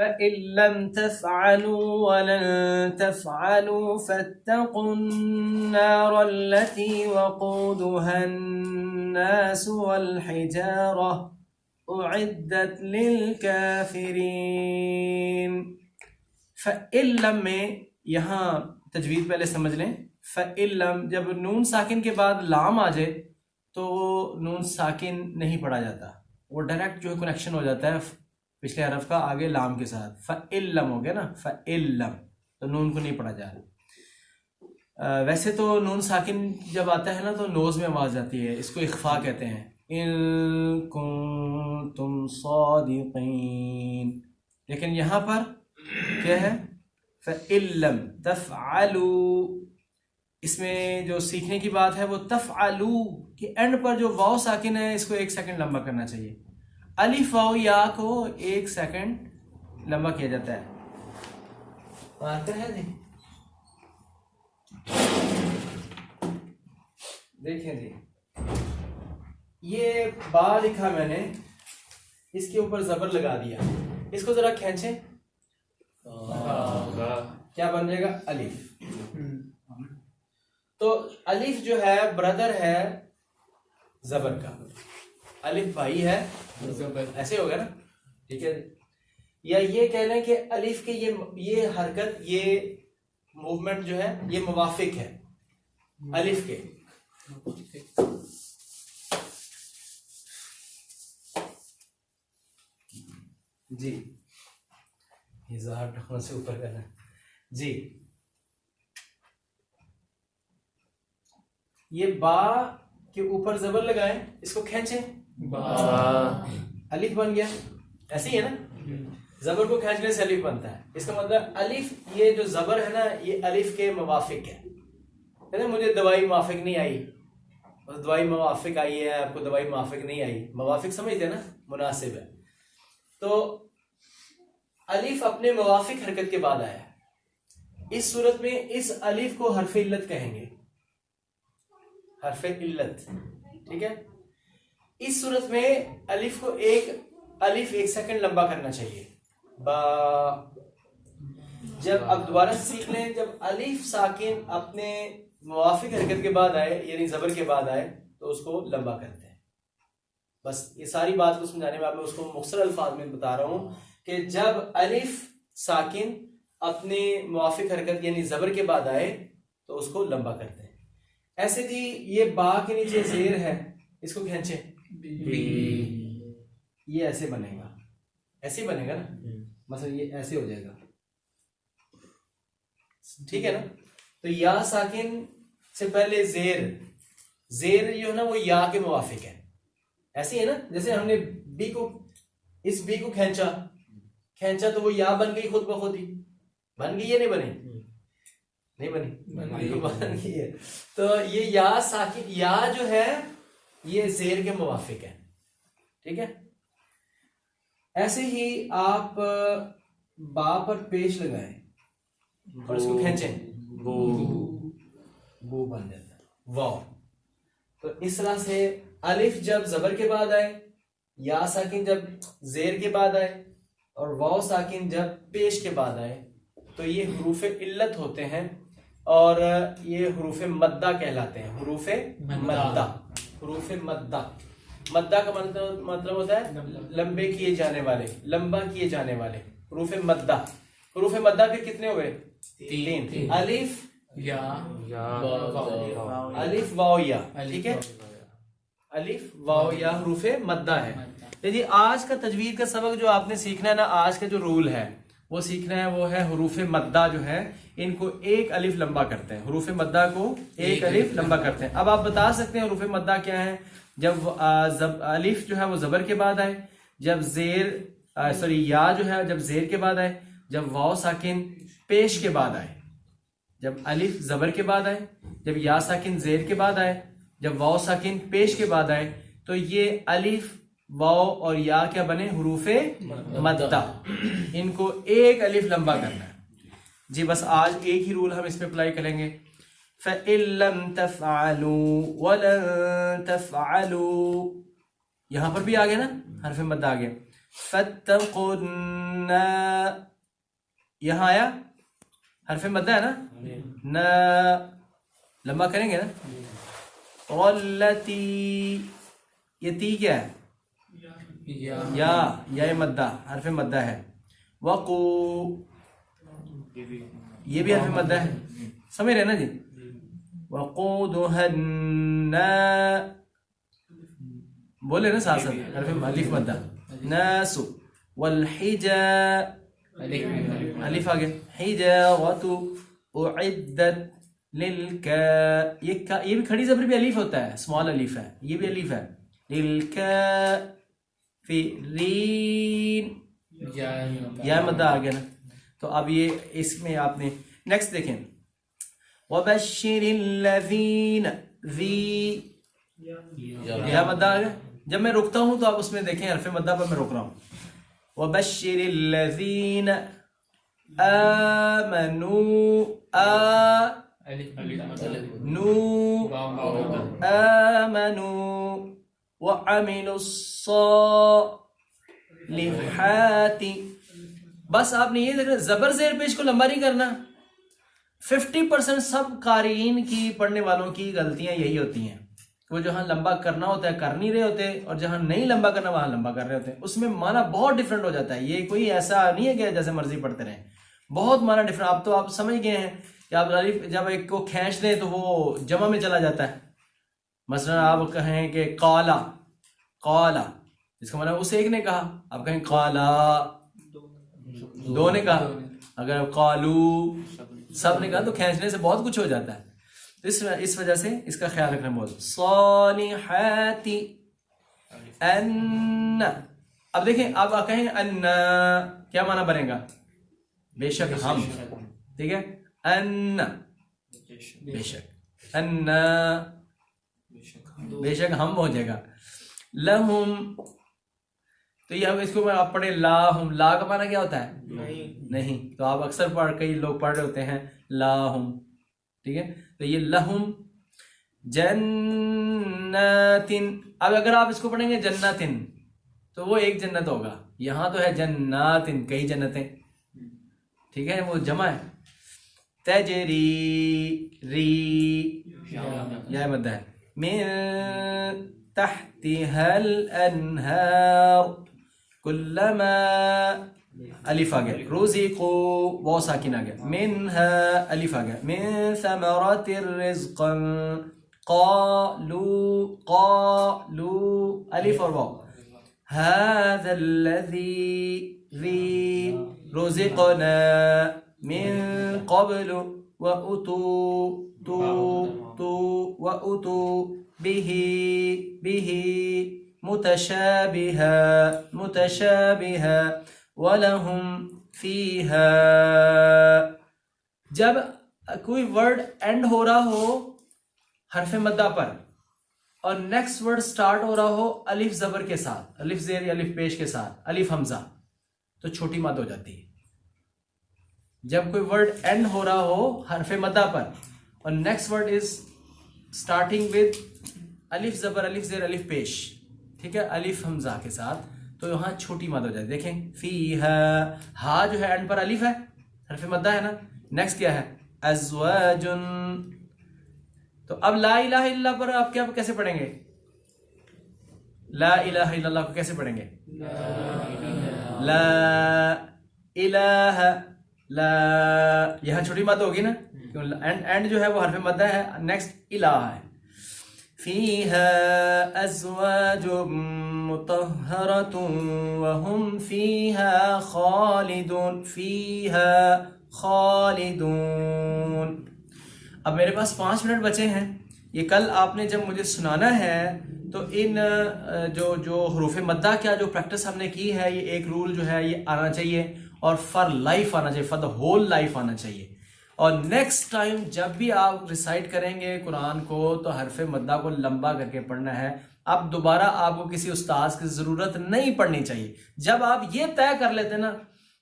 فَإِن لَّمْ تَفْعَلُوا وَلَن تَفْعَلُوا فَاتَّقُوا النَّارَ الَّتِي وَقُودُهَا النَّاسُ وَالْحِجَارَةُ اعدت للکافرین. فَإِن لَّم میں یہاں تجوید پہلے سمجھ لیں. فَإِن لَّم جب نون ساکن کے بعد لام آ جائے تو نون ساکن نہیں پڑھا جاتا, وہ ڈائریکٹ جو کنیکشن ہو جاتا ہے پچھلے حرف کا آگے لام کے ساتھ. فَإِن لَّم ہو گیا نا, فَإِن لَّم تو نون کو نہیں پڑھا جا رہا. ویسے تو نون ساکن جب آتا ہے نا تو نوز میں آواز آتی ہے, اس کو اخفا کہتے ہیں. ان کنتم صادقین, لیکن یہاں پر کیا ہے فَإِن لَّمْ تَفْعَلُوا. اس میں جو سیکھنے کی بات ہے وہ تفعلوا کہ اینڈ پر جو واو ساکن ہے اس کو 1 سیکنڈ لمبا کرنا چاہیے. الف واو یا کو 1 سیکنڈ لمبا کیا جاتا ہے. مارکر ہے جی, دیکھیں جی یہ با لکھا میں نے, اس کے اوپر زبر لگا دیا, اس کو ذرا کھینچیں کیا بن جائے گا الف. تو الف جو ہے برادر ہے زبر کا, الف بھائی ہے زبر, ایسے ہوگا نا, ٹھیک ہے. یا یہ کہہ لیں کہ الف کے یہ حرکت, یہ موومنٹ جو ہے یہ موافق ہے الف کے. جی اظہار ٹخنوں سے اوپر کرنا جی. یہ با کے اوپر زبر لگائیں, اس کو کھینچیں, الف بن گیا. ایسے ہی ہے نا, زبر کو کھینچنے سے الف بنتا ہے. اس کا مطلب الف یہ جو زبر ہے نا یہ الف کے موافق ہے. مجھے دوائی موافق نہیں آئی, دوائی موافق آئی ہے, آپ کو دوائی موافق نہیں آئی. موافق سمجھتے ہیں نا, مناسب ہے. تو الف اپنے موافق حرکت کے بعد آیا. اس صورت میں اس الف کو حرف علت کہیں گے, حرف علت, ٹھیک ہے. اس صورت میں الف کو 1 سیکنڈ لمبا کرنا چاہیے. با جب اب دوبارہ سے سیکھ لیں, جب الف ساکن اپنے موافق حرکت کے بعد آئے یعنی زبر کے بعد آئے تو اس کو لمبا کرتے ہیں. بس یہ ساری بات کو سمجھانے میں آپ میں اس کو مختصر الفاظ میں بتا رہا ہوں کہ جب الف ساکن اپنے موافق حرکت یعنی زبر کے بعد آئے تو اس کو لمبا کرتے ہیں. ایسے جی یہ با کے نیچے زیر ہے, اس کو کھینچیں, یہ ایسے بنے گا, ایسے بنے گا نا, مثلا یہ ایسے ہو جائے گا, ٹھیک ہے نا. تو یا ساکن سے پہلے زیر جو ہے نا وہ یا کے موافق ہے. ایسے ہے نا, جیسے ہم نے اس بی کو کھینچا تو وہ یا بن گئی خود بخود ہی. بن گئی یا نہیں بنی؟ نہیں بنی, بن گئی ہے. تو یہ یا ساکن یا جو ہے یہ زیر کے موافق ہے, ٹھیک ہے. ایسے ہی آپ با پر پیش لگائیں اور اس کو کھینچیں, بو بن جاتا ہے واو. تو اس طرح سے الف جب زبر کے بعد آئے, یا ساکن جب زیر کے بعد آئے اور واو ساکن جب پیش کے بعد آئے تو یہ حروف علت ہوتے ہیں اور یہ حروف مدہ کہلاتے ہیں. حروف مدہ, حروف مدہ. مدہ کا مطلب ہوتا ہے لمبے کیے جانے والے, لمبا کیے جانے والے. حروف مدہ, حروف مدہ پھر کتنے ہوئے؟ 3. الف الف واو یا, ٹھیک ہے. الف واو یا حروف مدہ ہے. جی آج کا تجوید کا سبق جو آپ نے سیکھنا ہے نا, آج کا جو رول ہے وہ سیکھنا ہے, وہ ہے حروف مدہ جو ہے ان کو 1 الف لمبا کرتے ہیں. حروف مدہ کو 1 الف لمبا کرتے ہیں. اب آپ بتا سکتے ہیں حروف مدہ کیا ہے؟ جب الف جو ہے وہ زبر کے بعد آئے, جب یا جو ہے جب زیر کے بعد آئے, جب واو ساکن پیش کے بعد آئے, جب الف زبر کے بعد آئے, جب یا ساکن زیر کے بعد آئے, جب واو ساکن پیش کے بعد آئے. تو یہ الف واو اور یا کیا بنے؟ حروف مدہ. ان کو 1 الف لمبا کرنا ہے. جی بس آج ایک ہی رول ہم اس پہ اپلائی کریں گے. فَإِن لَّمْ تَفْعَلُوا وَلَن تَفْعَلُوا, یہاں پر بھی آ گیا نا, حرف مدہ آ گیا. فَاتَّقُوا یہاں آیا حرف مدہ ہے نا, نا لمبا کریں گے نا. والتی یہ تی کیا ہے؟ یا مدہ حرف مدہ ہے. وقو یہ بھی حرف مدہ ہے, سمجھ رہے نا جی. وقودها الناس بولے نا ساتھ ساتھ حرف الف مدہ. ناس والحجا الف آ گیا. حجارۃ اعدت یہ بھی کھڑی زبر بھی الف ہوتا ہے, اسمال الف ہے, یہ بھی الف ہے. للکافرین یا مدہ آ گیا نا. تو اب یہ اس میں آپ نے نیکسٹ دیکھیں. وبشر الذین یا مدہ آ گیا. جب میں رکتا ہوں تو آپ اس میں دیکھیں حرف مدہ پر میں رک رہا ہوں. وبشر الذین آمنوا آمنوا وعملوا الصالحات. بس آپ نے یہ دیکھنا زبر زیر پیش کو لمبا نہیں کرنا. 50% سب قارئین کی پڑھنے والوں کی غلطیاں یہی ہوتی ہیں, وہ جہاں لمبا کرنا ہوتا ہے کر نہیں رہے ہوتے, اور جہاں نہیں لمبا کرنا وہاں لمبا کر رہے ہوتے ہیں. اس میں معنی بہت ڈفرینٹ ہو جاتا ہے. یہ کوئی ایسا نہیں ہے کہ جیسے مرضی پڑھتے رہیں, بہت معنی ڈفرینٹ. اب تو آپ سمجھ گئے ہیں کہ آپ جب ایک کو کھینچ دیں تو وہ جمع میں چلا جاتا ہے. مثلا آپ کہیں کہ قالا, قالا اس کا معنی اس ایک نے کہا, آپ کہیں قالا دو نے کہا, اگر قالو سب نے کہا تو کھینچنے سے بہت کچھ ہو جاتا ہے. تو اس وجہ سے اس کا خیال رکھنا بہت. صالحات ان, اب دیکھیں آپ کہیں ان کیا معنی بنے گا؟ بے شک ہم, ٹھیک ہے. ان بے شک, ان بے شک ہم ہو جائے گا. لہم تو یہ اس کو آپ پڑھیں لاہم, لا کا معنی کیا ہوتا ہے؟ نہیں. تو آپ اکثر کئی لوگ پڑھ رہے ہوتے ہیں لاہم, ٹھیک ہے. تو یہ لہم جناتن. اب اگر آپ اس کو پڑھیں گے جناتن تو وہ ایک جنت ہوگا. یہاں تو ہے جناتن, کئی جنتیں, ٹھیک ہے, وہ جمع ہے. تجری ری یا مدہ ہے. من تحتها الانہار کلما الف آ گیا. رزقوا بہت ساکن آ گیا. منها الف آ گیا. من ثمرات الرزق قالوا الف اور واو. هذا الذي رزقنا من قبل وأتوا به متشابها ولهم فيها. جب کوئی ورڈ اینڈ ہو رہا ہو حرف مدہ پر اور نیکسٹ ورڈ سٹارٹ ہو رہا ہو الف زبر کے ساتھ, الف زیر یا الف پیش کے ساتھ, الف حمزہ, تو چھوٹی مد ہو جاتی ہے. جب کوئی ورڈ اینڈ ہو رہا ہو حرف مدہ پر اور next word is starting with الف زبر الف زیر الف پیش, ٹھیک ہے, الف حمزہ کے ساتھ, تو یہاں چھوٹی مد ہو جاتی ہے. دیکھیں فیہا, ہا جو ہے اینڈ پر الف ہے, حرف مدہ ہے نا. نیکسٹ کیا ہے؟ ازواجن. تو اب لا الہ الا اللہ پر آپ کیا کیسے پڑھیں گے؟ لا الہ الا اللہ کو کیسے پڑھیں گے؟ لا الہ, لا, یہاں چھوٹی مد ہوگی نا, اینڈ جو ہے وہ حرف مدہ ہے. نیکسٹ الہ ہے. فیہا ازواج مطہرۃ وہم فیہا خالدون. فیہا خالدون. اب میرے پاس 5 منٹ بچے ہیں. یہ کل آپ نے جب مجھے سنانا ہے تو ان جو حروف مدہ کیا جو پریکٹس ہم نے کی ہے, یہ ایک رول جو ہے یہ آنا چاہیے, اور فار لائف آنا چاہیے, فار دا ہول لائف آنا چاہیے. اور نیکسٹ ٹائم جب بھی آپ ریسائٹ کریں گے قرآن کو تو حرف مدہ کو لمبا کر کے پڑھنا ہے. اب دوبارہ آپ کو کسی استاذ کی ضرورت نہیں پڑھنی چاہیے. جب آپ یہ طے کر لیتے نا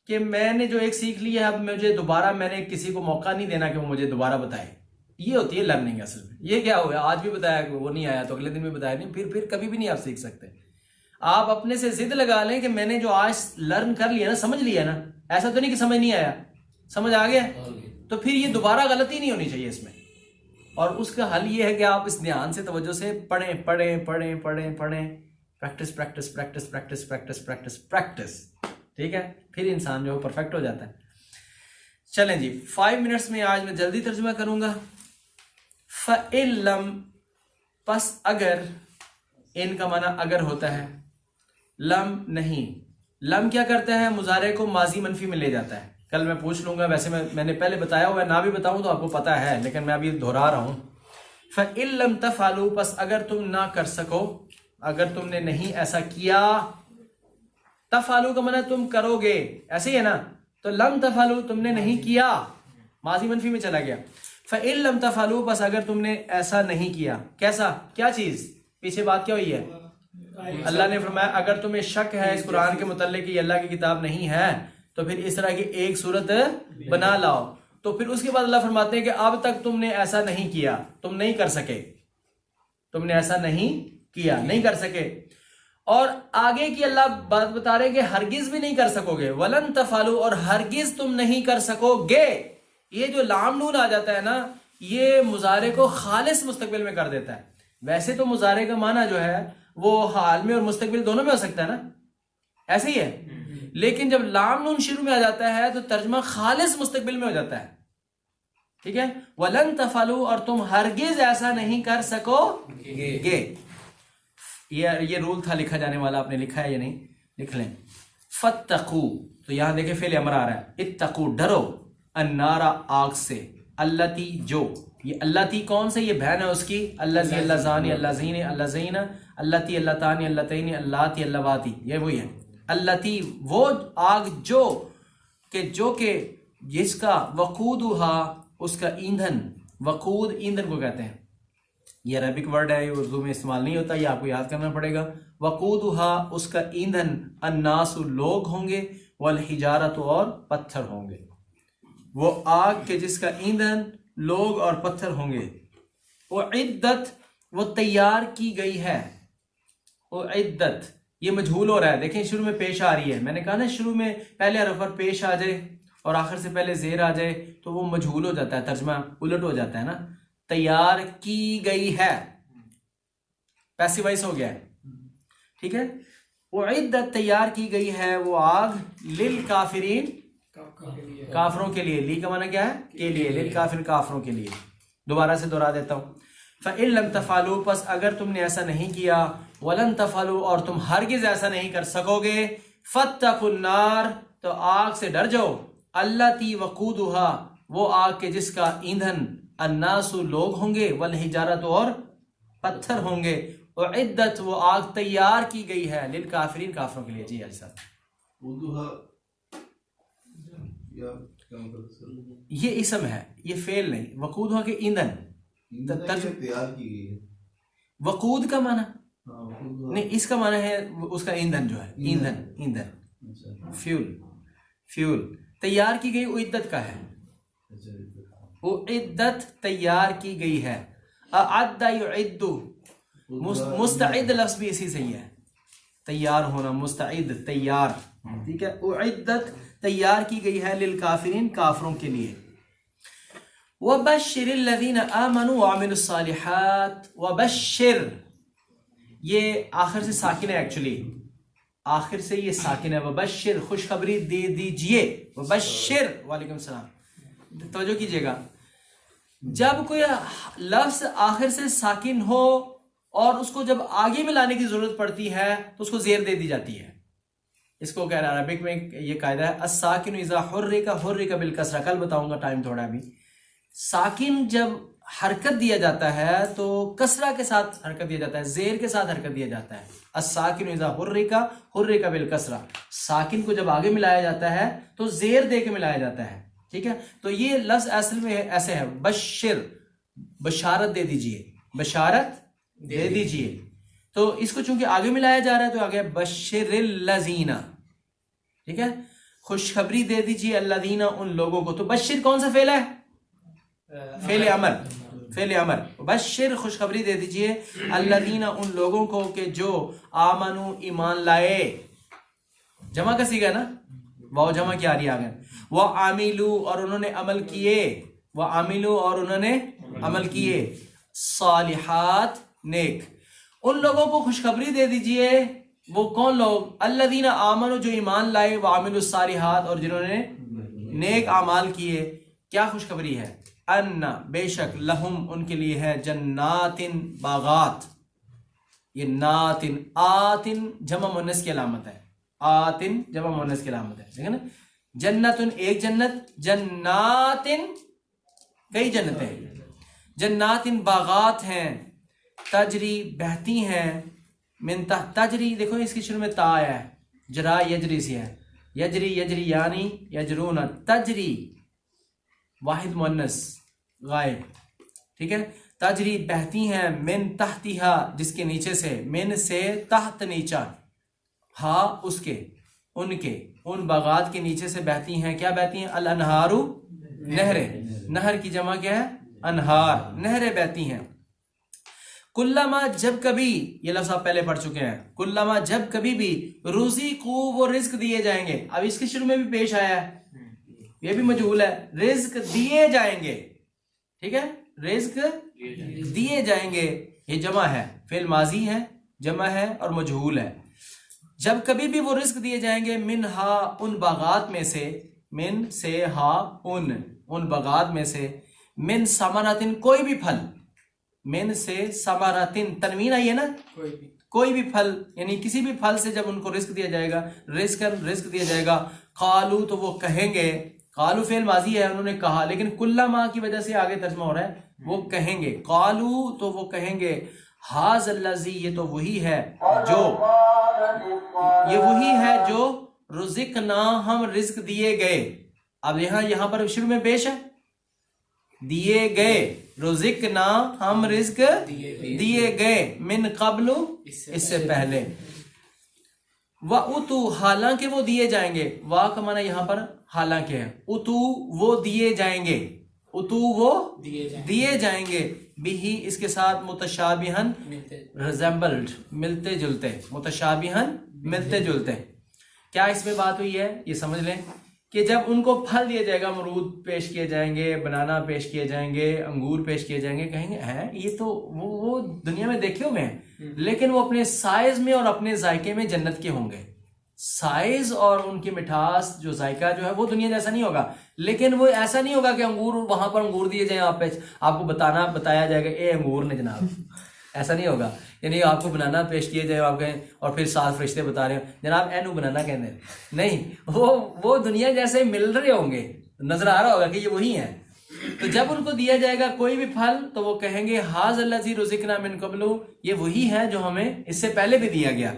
کہ میں نے جو ایک سیکھ لی ہے, اب مجھے دوبارہ میں نے کسی کو موقع نہیں دینا کہ وہ مجھے دوبارہ بتائے. یہ ہوتی ہے لرننگ اصل میں. یہ کیا ہوا, آج بھی بتایا کہ وہ نہیں آیا تو اگلے دن بھی بتایا نہیں, پھر کبھی بھی نہیں آپ سیکھ سکتے. آپ اپنے سے ضد لگا لیں کہ میں نے جو آج لرن کر لیا نا، سمجھ لیا نا، ایسا تو نہیں کہ سمجھ نہیں آیا، سمجھ آ گیا، تو پھر یہ دوبارہ غلطی نہیں ہونی چاہیے اس میں. اور اس کا حل یہ ہے کہ آپ اس دھیان سے توجہ سے پڑھیں پڑھیں پڑھیں پڑھیں پڑھیں، practice practice practice practice practice practice practice, ٹھیک ہے، پھر انسان جو ہے پرفیکٹ ہو جاتا ہے. چلیں جی 5 منٹس میں آج میں جلدی ترجمہ کروں گا. فَإِن لَمْ، پس اگر، ان کا معنی اگر ہوتا ہے، لم نہیں. لم کیا کرتا ہے؟ مضارع کو ماضی منفی میں لے جاتا ہے. کل میں پوچھ لوں گا، ویسے میں نے پہلے بتایا ہوا ہے، نہ بھی بتاؤں تو آپ کو پتا ہے، لیکن میں ابھی دہرا رہا ہوں. فَإِن لَمْ تَفْعَلُوا، پس اگر تم نہ کر سکو، اگر تم نے نہیں ایسا کیا. تفعلوا کا معنی تم کرو گے، ایسے ہی ہے نا، تو لم تفعلوا تم نے نہیں کیا، ماضی منفی میں چلا گیا. فَإِن لَمْ تَفْعَلُوا، پس اگر تم نے ایسا نہیں کیا. کیسا؟ کیا چیز؟ پیچھے بات کیا ہوئی ہے؟ اللہ نے فرمایا اگر تمہیں شک ہے اس قرآن کے متعلق کہ یہ اللہ کی کتاب نہیں ہے تو پھر اس طرح کی ایک صورت بنا لاؤ. تو پھر اس کے بعد اللہ فرماتے ہیں کہ اب تک تم نے ایسا نہیں کیا، تم نہیں کر سکے، تم نے ایسا نہیں کیا، نہیں کر سکے. اور آگے کی اللہ بات بتا رہے ہیں کہ ہرگز بھی نہیں کر سکو گے. وَلَن تَفْعَلُوا، اور ہرگز تم نہیں کر سکو گے. یہ جو لام نون آ جاتا ہے نا، یہ مضارع کو خالص مستقبل میں کر دیتا ہے. ویسے تو مضارع کا معنی جو ہے وہ حال میں اور مستقبل دونوں میں ہو سکتا ہے نا، ایسے ہی ہے. لیکن جب لام نون شروع میں آ جاتا ہے تو ترجمہ خالص مستقبل میں ہو جاتا ہے. ٹھیک ہے، وَلَن تَفْعَلُوا، اور تم ہرگز ایسا نہیں کر سکو گے. یہ رول تھا لکھا جانے والا، آپ نے لکھا ہے یا نہیں؟ لکھ لیں. فَاتَّقُوا، تو یہاں دیکھیں فعل امر آ رہا ہے. اتقوا، ڈرو، النار، آگ سے، اللتی، جو، یہ اللتی کون سے؟ یہ بہن ہے اس کی، اللذی، اللذانی، اللذین، اللذین، اللتی، اللتانی، اللتین، اللاتی، اللواتی، یہ وہی ہے. اللتی، وہ آگ جو کہ جس کا وقودھا، اس کا ایندھن، وقود ایندھن کو کہتے ہیں. یہ عربک ورڈ ہے، یہ اردو میں استعمال نہیں ہوتا، یہ آپ کو یاد کرنا پڑے گا. وقودھا، اس کا ایندھن، الناس، لوگ ہوں گے، والحجارۃ، اور پتھر ہوں گے. وہ آگ کے جس کا ایندھن لوگ اور پتھر ہوں گے. اعدت، وہ تیار کی گئی ہے. اعدت، یہ مجھول ہو رہا ہے، دیکھیں شروع میں پیش آ رہی ہے. میں نے کہا نا شروع میں پہلے حرف پر پیش آ جائے اور آخر سے پہلے زیر آ جائے تو وہ مجھول ہو جاتا ہے، ترجمہ الٹ ہو جاتا ہے نا. تیار کی گئی ہے، پیسیو وائس ہو گیا ہے. ٹھیک ہے، اعدت، تیار کی گئی ہے وہ آگ، للکافرین، کافروں کے لیے. لی کا معنی کیا ہے؟ کے لیے. للکافرین، کافروں کے لیے. دوبارہ سے دہرا دیتا ہوں. فَإِن لَمْ تَفْعَلُوا، پس اگر تم نے ایسا نہیں کیا، وَلَن تَفْعَلُوا، اور تم ہرگز ایسا نہیں کر سکو گے، فَاتَّقُوا النَّارَ، تو آگ سے ڈر جاؤ، اللتی، وقودھا، وہ آگ کے جس کا ایندھن، الناس، لوگ ہوں گے، والحجارۃ، اور پتھر ہوں گے. اعدت، وہ آگ تیار کی گئی ہے، للکافرین، کافروں کے لیے. جی علی صاحب، یہ اسم ہے، یہ فعل نہیں. وقود ہوا کہ ایندھن، تیار کی گئی ہے. وقود کا معنی نہیں، اس کا معنی ہے اس کا ایندھن جو ہے، ایندھن، ایندھن، فیول، فیول. تیار کی گئی اعدت کا ہے، اعدت، تیار کی گئی ہے. اعد یعد، مستعد لفظ بھی اسی سے ہی ہے، تیار ہونا، مستعد، تیار. ٹھیک ہے، اعدت، تیار کی گئی ہے، للکافرین، کافروں کے لیے. وَبَشِّرِ الَّذِينَ آمَنُوا وَعَمِلُوا الصَّالِحَاتِ. وَبَشِّرْ، یہ آخر سے ساکن ہے، ایکچولی آخر سے یہ ساکن ہے. وَبَشِّرْ، خوشخبری دے دیجئے. وَبَشِّرْ، وعلیکم السلام، توجہ کیجئے گا، جب کوئی لفظ آخر سے ساکن ہو اور اس کو جب آگے میں لانے کی ضرورت پڑتی ہے تو اس کو زیر دے دی جاتی ہے. اس کو کہہ رہا ہے عربک میں یہ قاعدہ ہے، الساکن اذا حرک، حرک بالکسرہ. کل بتاؤں گا، ٹائم تھوڑا ابھی. ساکن جب حرکت دیا جاتا ہے تو کسرہ کے ساتھ حرکت دیا جاتا ہے، زیر کے ساتھ حرکت دیا جاتا ہے. الساکن اذا حرک، حرک بالکسرہ. ساکن کو جب آگے ملایا جاتا ہے تو زیر دے کے ملایا جاتا ہے. ٹھیک ہے، تو یہ لفظ اصل میں ایسے ہے، بشر، بشارت دے دیجئے، بشارت دے دیجئے. تو اس کو چونکہ آگے ملایا جا رہا ہے تو آگے بشر الذین. ٹھیک ہے، خوشخبری دے دیجئے الذین، ان لوگوں کو. تو بشر کون سا فعل ہے؟ فعل امر. فعل امر، بشر خوشخبری دے دیجئے الذین ان لوگوں کو کہ جو آمنو ایمان لائے، جمع کا صیغہ نا، واو جمع کی آ رہی آگے، وعملوا اور انہوں نے عمل کیے، وعملوا اور انہوں نے عمل کیے، صالحات نیک، ان لوگوں کو خوشخبری دے دیجئے، وہ کون لوگ؟ الذین آمنوا جو ایمان لائے، وعملوا الصالحات اور جنہوں نے نیک اعمال کیے۔ کیا خوشخبری ہے؟ ان بے شک لہم ان کے لیے ہے جنات باغات، یہ ناتن آتن جمع مؤنث کی علامت ہے، آتن جمع مؤنث کی علامت ہے، دیکھیں نا، جنتن ایک جنت، جناتن کئی جنتیں، جناتن باغات ہیں، تجری بہتی ہیں، من تحت تجری، دیکھو اس کی شروع میں تا ہے، جرا یجری سے ہے، یجری یجری یعنی یجرون، تجری واحد مؤنث غائب، ٹھیک ہے، تجری بہتی ہیں، من تحتہا جس کے نیچے سے، من سے تحت نیچا، ہا اس کے، ان کے، ان باغات کے نیچے سے بہتی ہیں، کیا بہتی ہیں؟ الانہارو نہریں، نہر کی جمع کیا ہے؟ انہار، نہریں بہتی ہیں، کلما جب کبھی، یہ لفظ آپ پہلے پڑھ چکے ہیں، کلما جب کبھی بھی، رزقو وہ رزق دیے جائیں گے، اب اس کے شروع میں بھی پیش آیا ہے، یہ بھی مجہول ہے، رزق دیے جائیں گے، ٹھیک ہے، رزق دیے جائیں گے، یہ جمع ہے، فعل ماضی ہے، جمع ہے اور مجہول ہے، جب کبھی بھی وہ رزق دیے جائیں گے، منہا ان باغات میں سے، من سے ہا ان باغات میں سے، من ثمراتن کوئی بھی پھل، من سے ثمراتن تنوین آئی ہے نا، کوئی بھی پھل، یعنی کسی بھی پھل سے جب ان کو رزق دیا جائے گا، رزق دیا جائے گا، قالو تو وہ کہیں گے، قالو فعل ماضی ہے، انہوں نے کہا، لیکن کلما کی وجہ سے آگے ترجمہ ہو رہا ہے، وہ کہیں گے، قالو تو وہ کہیں گے، ھذا الذی یہ تو وہی ہے جو، یہ وہی ہے جو رزقنا ہم رزق دیے گئے، اب یہاں پر شروع میں پیش ہے، دیے گئے، رزقنا ہم رزق دیے گئے، من قبل اس سے پہلے، وَأُتُو حالانکہ وہ دیے جائیں گے، وا کا معنی یہاں پر حالانکہ ہے، اتو وہ دیے جائیں گے، اتو وہ دیے جائیں گے، بھی اس کے ساتھ متشابہن ریزمبلڈ ملتے جلتے، متشابہن ملتے جلتے، کیا اس میں بات ہوئی ہے؟ یہ سمجھ لیں کہ جب ان کو پھل دیا جائے گا، امرود پیش کیے جائیں گے، بنانا پیش کیے جائیں گے، انگور پیش کیے جائیں گے، کہیں گے ہیں یہ تو وہ دنیا میں دیکھے ہوئے ہیں، لیکن وہ اپنے سائز میں اور اپنے ذائقے میں جنت کے ہوں گے، سائز اور ان کی مٹھاس جو ذائقہ جو ہے وہ دنیا جیسا نہیں ہوگا، لیکن وہ ایسا نہیں ہوگا کہ انگور وہاں پر انگور دیے جائیں، آپ کو بتایا جائے گا اے انگور نے جناب، ایسا نہیں ہوگا، یعنی آپ کو بنانا پیش کیے جائے آپ کہیں، اور پھر 7 فرشتے بتا رہے ہیں جناب اینو بنانا کہتے ہیں، نہیں، وہ دنیا جیسے مل رہے ہوں گے، نظر آ رہا ہوگا کہ یہ وہی ہیں، تو جب ان کو دیا جائے گا کوئی بھی پھل تو وہ کہیں گے ھذا الذی رزقنا من قبل، یہ وہی ہے جو ہمیں اس سے پہلے بھی دیا گیا،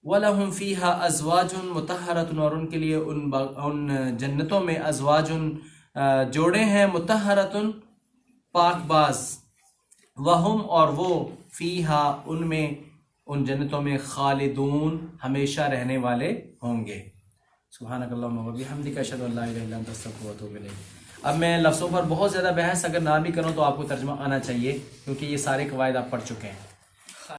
وَلَهُمْ فِيهَا أَزْوَاجٌ مُطَهَّرَةٌ اور ان کے لیے ان جنتوں میں ازواج جوڑے ہیں، مطہرتن پاک باز، وہم اور وہ فیہا ان میں، ان جنتوں میں، خالدون ہمیشہ رہنے والے ہوں گے۔ سبحانک اللہم و بحمدک اشہد ان لا الہ الا انت استغفرک و اتوب الیک۔ اب میں لفظوں پر بہت زیادہ بحث اگر نہ بھی کروں تو آپ کو ترجمہ آنا چاہیے، کیونکہ یہ سارے قواعد آپ پڑھ چکے ہیں۔